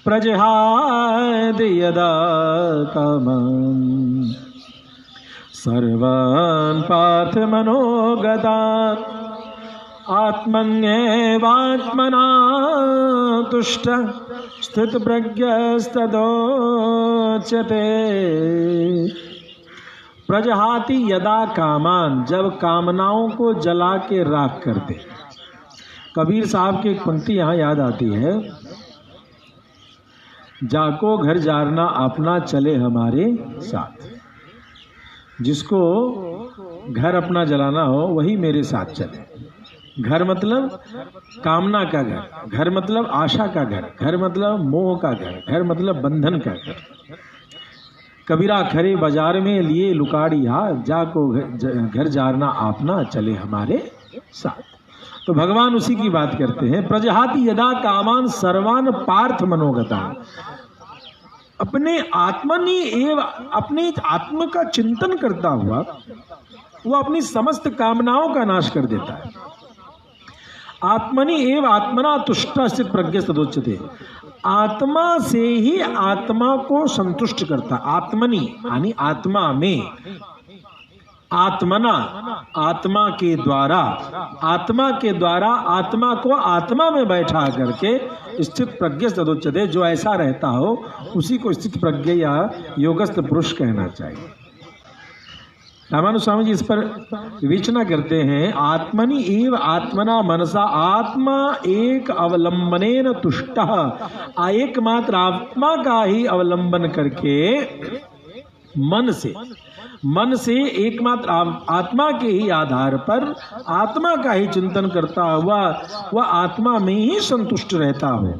प्रजहाति यदा कामान् सर्वान् पार्थ मनोगतान् आत्मन्येवात्मना तुष्ट स्थितप्रज्ञस्तदोच्यते। प्रजहाति यदा कामान, जब कामनाओं को जला के राख कर दे। कबीर साहब की एक पंक्ति यहाँ याद आती है, जाको घर जारना अपना चले हमारे साथ। जिसको घर अपना जलाना हो वही मेरे साथ चले। घर मतलब कामना का घर, घर मतलब आशा का घर, घर मतलब मोह का घर, घर मतलब बंधन का घर। कबीरा खरे बाजार में लिए लुकाड़ी हाथ, जाको घर जारना आपना चले हमारे साथ। तो भगवान उसी की बात करते हैं। प्रजहाति यदा कामान सर्वान पार्थ मनोगता। अपने आत्मनि एव, अपने आत्म का चिंतन करता हुआ वो अपनी समस्त कामनाओं का नाश कर देता है। आत्मनि एव आत्मना तुष्टा स्थित प्रज्ञ सदोच्यते। आत्मा से ही आत्मा को संतुष्ट करता। आत्मनि यानी आत्मा में, आत्मना आत्मा के द्वारा, आत्मा के द्वारा आत्मा को आत्मा में बैठा करके स्थित प्रज्ञ सदोच्यते। जो ऐसा रहता हो उसी को स्थित प्रज्ञ या योगस्थ पुरुष कहना चाहिए। रामानुज स्वामी जी इस पर विवेचना करते हैं। आत्मनि एव आत्मना मनसा आत्मा एक अवलंबनेन तुष्टः। एकमात्र आत्मा का ही अवलंबन करके मन से एकमात्र आत्मा के ही आधार पर आत्मा का ही चिंतन करता हुआ वह आत्मा में ही संतुष्ट रहता हो।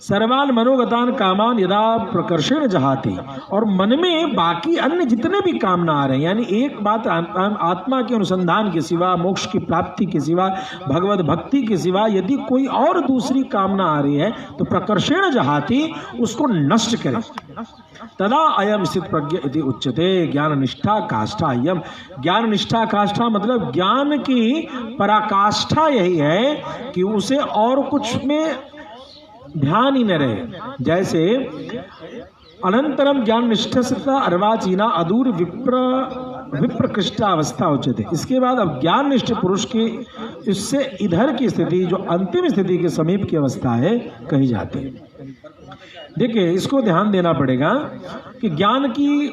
सर्वान मनोगतान कामान यदा प्रकर्षेण जहाति। और मन में बाकी अन्य जितने भी कामना आ रहे हैं, यानी एक बात आत्मा के अनुसंधान के सिवा, मोक्ष की प्राप्ति के सिवा, भगवत भक्ति के सिवा यदि कोई और दूसरी कामना आ रही है तो प्रकर्षेण जहाति, उसको नष्ट करे। तदा अयम स्थित प्रज्ञ इति उच्यते। ज्ञान निष्ठा काष्ठा अयम। ज्ञान निष्ठा काष्ठा मतलब ज्ञान की पराकाष्ठा यही है कि उसे और कुछ में ध्यान ही न रहे। जैसे अनंतरम ज्ञान निष्ठा अर्वाचीना अदूर विप्रकृष्टा अवस्था उच्यते। इसके बाद अब ज्ञान निष्ठ पुरुष की इससे इधर की स्थिति, जो अंतिम स्थिति के समीप की अवस्था है, कही जाती है। देखिए, इसको ध्यान देना पड़ेगा कि ज्ञान की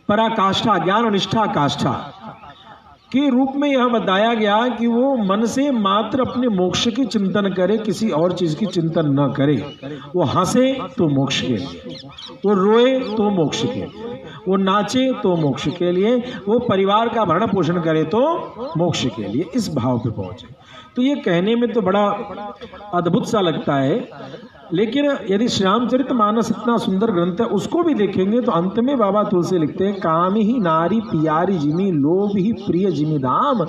पराकाष्ठा, ज्ञान निष्ठा काष्ठा के रूप में यह बताया गया कि वो मन से मात्र अपने मोक्ष की चिंतन करे, किसी और चीज की चिंतन न करे। वो हंसे तो मोक्ष के लिए, वो रोए तो मोक्ष के लिए, वो नाचे तो मोक्ष के लिए, वो परिवार का भरण पोषण करे तो मोक्ष के लिए, इस भाव पे पहुंचे। तो ये कहने में तो बड़ा अद्भुत सा लगता है, लेकिन यदि श्री रामचरितमानस इतना सुंदर ग्रंथ है, उसको भी देखेंगे तो अंत में बाबा तुलसी लिखते हैं, कामी ही नारी पियारी जिमी, लोभ ही प्रिय जिमी दाम,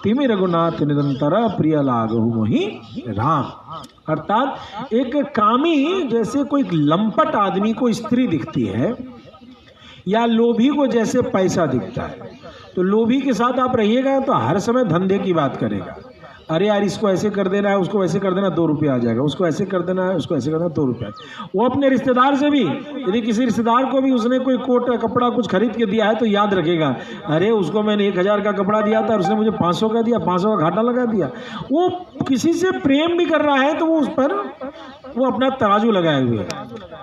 तिमि रघुनाथ निरंतर प्रिय लागहु मोहि राम। अर्थात एक कामी जैसे कोई लंपट आदमी को स्त्री दिखती है, या लोभी को जैसे पैसा दिखता है, तो लोभी के साथ आप रहिएगा तो हर समय धंधे की बात करेगा। अरे यार, इसको ऐसे कर देना है, उसको ऐसे कर देना, 2 रुपया आ जाएगा, उसको ऐसे कर देना है, उसको ऐसे करना, 2 रुपया। वो अपने रिश्तेदार से भी, यदि किसी रिश्तेदार को भी उसने कोई कोट कपड़ा कुछ खरीद के दिया है तो याद रखेगा, अरे उसको मैंने 1000 का कपड़ा दिया था, उसने मुझे 500 का दिया, 500 का घाटा लगा दिया। वो किसी से प्रेम भी कर रहा है तो वो उस पर वो अपना तराजू लगाए हुए है।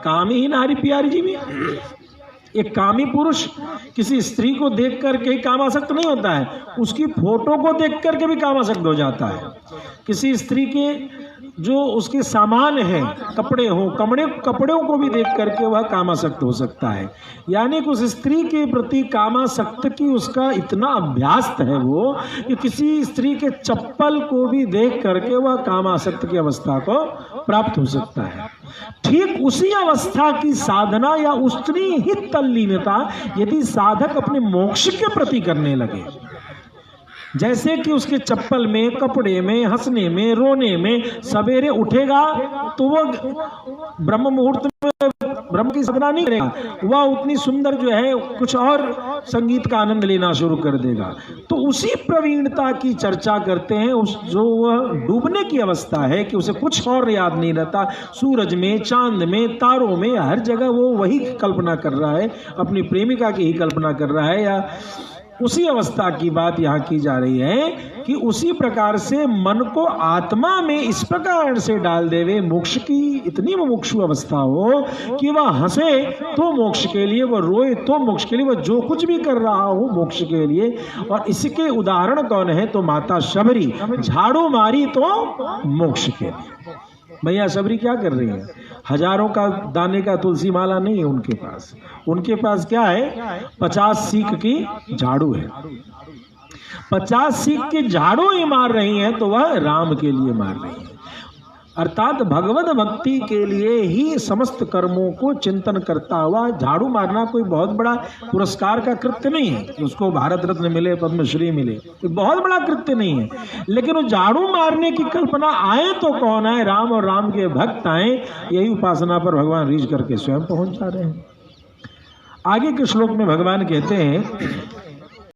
कामी ही नारी प्यारी जी भी। एक कामी पुरुष किसी स्त्री को देख करके ही कामासक्त नहीं होता है, उसकी फोटो को देख करके भी कामासक्त हो जाता है। किसी स्त्री के जो उसके सामान हैं, कपड़े हो, कपड़ों को भी देख करके वह कामासक्त हो सकता है। यानी कि उस स्त्री के प्रति कामासक्त की उसका इतना अभ्यास है वो, कि किसी स्त्री के चप्पल को भी देख करके वह कामासक्त की अवस्था को प्राप्त हो सकता है। ठीक उसी अवस्था की साधना या उतनी ही तल्लीनता यदि साधक अपने मोक्ष के प्रति करने लगे, जैसे कि उसके चप्पल में, कपड़े में, हंसने में, रोने में, सवेरे उठेगा तो वो ब्रह्म मुहूर्त में ब्रह्म की साधना नहीं करेगा, वह उतनी सुंदर जो है कुछ और संगीत का आनंद लेना शुरू कर देगा। तो उसी प्रवीणता की चर्चा करते हैं, उस जो वह डूबने की अवस्था है कि उसे कुछ और याद नहीं रहता, सूरज में, चांद में, तारों में, हर जगह वो वही कल्पना कर रहा है, अपनी प्रेमिका की ही कल्पना कर रहा है, या उसी अवस्था की बात यहाँ की जा रही है कि उसी प्रकार से मन को आत्मा में इस प्रकार से डाल देवे, मोक्ष की इतनी मुमुक्षु अवस्था हो कि वह हंसे तो मोक्ष के लिए, वह रोए तो मोक्ष के लिए, वह जो कुछ भी कर रहा हो मोक्ष के लिए। और इसके उदाहरण कौन है? तो माता शबरी झाड़ू मारी तो मोक्ष के लिए। भैया शबरी क्या कर रही है? हजारों का दाने का तुलसी माला नहीं है उनके पास, उनके पास क्या है? 50 सीख की झाड़ू है। 50 सीख की झाड़ू ही मार रही है तो वह राम के लिए मार रही है, अर्थात भगवत भक्ति के लिए ही समस्त कर्मों को चिंतन करता हुआ। झाड़ू मारना कोई बहुत बड़ा पुरस्कार का कृत्य नहीं है कि उसको भारत रत्न मिले, पद्मश्री मिले, कोई बहुत बड़ा कृत्य नहीं है, लेकिन वो झाड़ू मारने की कल्पना आए तो कौन आए? राम और राम के भक्त आए। यही उपासना पर भगवान रीझ करके स्वयं पहुंच जा रहे हैं। आगे के श्लोक में भगवान कहते हैं